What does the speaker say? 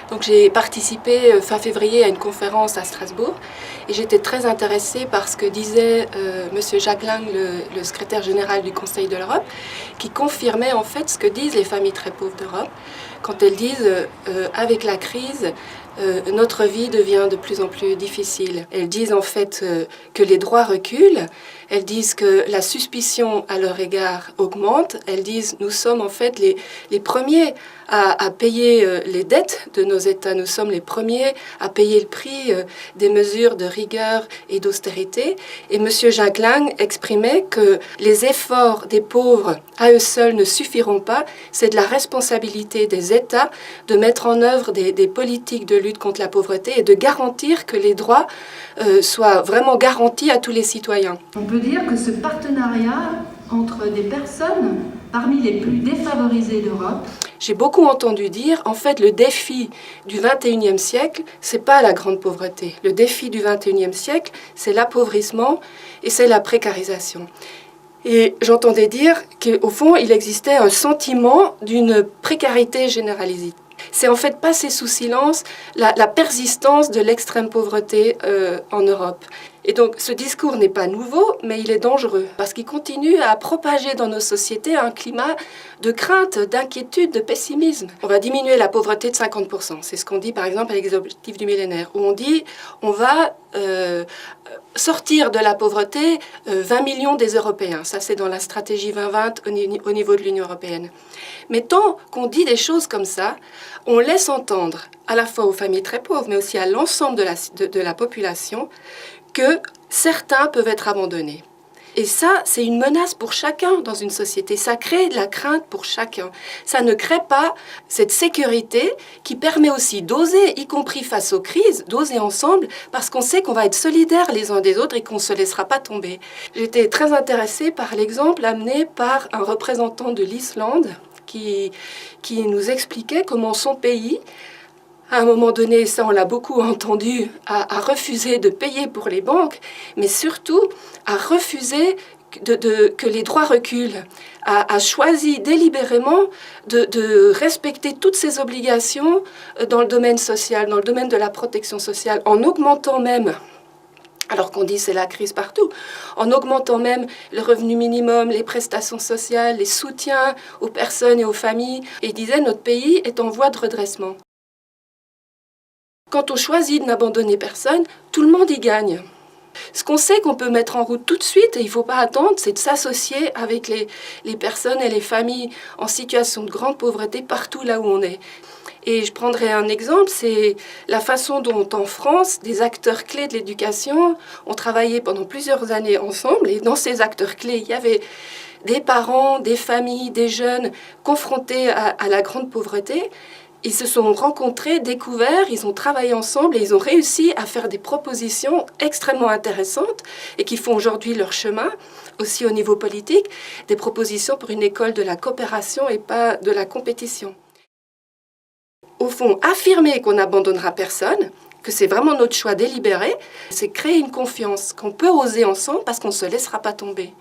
Donc j'ai participé fin février à une conférence à Strasbourg et j'étais très intéressée par ce que disait Monsieur Jacques Lang, le secrétaire général du Conseil de l'Europe, qui confirmait en fait ce que disent les familles très pauvres d'Europe quand elles disent avec la crise, notre vie devient de plus en plus difficile. Elles disent en fait que les droits reculent, elles disent que la suspicion à leur égard augmente, elles disent nous sommes en fait les premiers à payer les dettes de nos États, nous sommes les premiers à payer le prix des mesures de rigueur et d'austérité. Et M. Jacques Lang exprimait que les efforts des pauvres à eux seuls ne suffiront pas, c'est de la responsabilité des États de mettre en œuvre des politiques de lutte contre la pauvreté et de garantir que les droits soient vraiment garantis à tous les citoyens. On peut dire que ce partenariat entre des personnes parmi les plus défavorisées d'Europe. J'ai beaucoup entendu dire, en fait, le défi du XXIe siècle, c'est pas la grande pauvreté. Le défi du XXIe siècle, c'est l'appauvrissement et c'est la précarisation. Et j'entendais dire qu'au fond, il existait un sentiment d'une précarité généralisée. C'est en fait passer sous silence la persistance de l'extrême pauvreté en Europe. Et donc ce discours n'est pas nouveau, mais il est dangereux, parce qu'il continue à propager dans nos sociétés un climat de crainte, d'inquiétude, de pessimisme. On va diminuer la pauvreté de 50%, c'est ce qu'on dit par exemple avec les objectifs du millénaire, où on dit on va sortir de la pauvreté 20 millions des Européens. Ça c'est dans la stratégie 2020 au niveau de l'Union européenne. Mais tant qu'on dit des choses comme ça, on laisse entendre à la fois aux familles très pauvres, mais aussi à l'ensemble de la population, que certains peuvent être abandonnés. Et ça, c'est une menace pour chacun dans une société. Ça crée de la crainte pour chacun. Ça ne crée pas cette sécurité qui permet aussi d'oser, y compris face aux crises, d'oser ensemble, parce qu'on sait qu'on va être solidaires les uns des autres et qu'on ne se laissera pas tomber. J'étais très intéressée par l'exemple amené par un représentant de l'Islande qui nous expliquait comment son pays, à un moment donné, ça on l'a beaucoup entendu, a refusé de payer pour les banques, mais surtout a refusé que les droits reculent, a choisi délibérément de respecter toutes ses obligations dans le domaine social, dans le domaine de la protection sociale, en augmentant même, alors qu'on dit c'est la crise partout, en augmentant même le revenu minimum, les prestations sociales, les soutiens aux personnes et aux familles. Et il disait notre pays est en voie de redressement. Quand on choisit de n'abandonner personne, tout le monde y gagne. Ce qu'on sait qu'on peut mettre en route tout de suite, et il ne faut pas attendre, c'est de s'associer avec les personnes et les familles en situation de grande pauvreté partout là où on est. Et je prendrai un exemple, c'est la façon dont en France, des acteurs clés de l'éducation ont travaillé pendant plusieurs années ensemble. Et dans ces acteurs clés, il y avait des parents, des familles, des jeunes confrontés à la grande pauvreté. Ils se sont rencontrés, découverts, ils ont travaillé ensemble et ils ont réussi à faire des propositions extrêmement intéressantes et qui font aujourd'hui leur chemin, aussi au niveau politique, des propositions pour une école de la coopération et pas de la compétition. Au fond, affirmer qu'on n'abandonnera personne, que c'est vraiment notre choix délibéré, c'est créer une confiance qu'on peut oser ensemble parce qu'on ne se laissera pas tomber.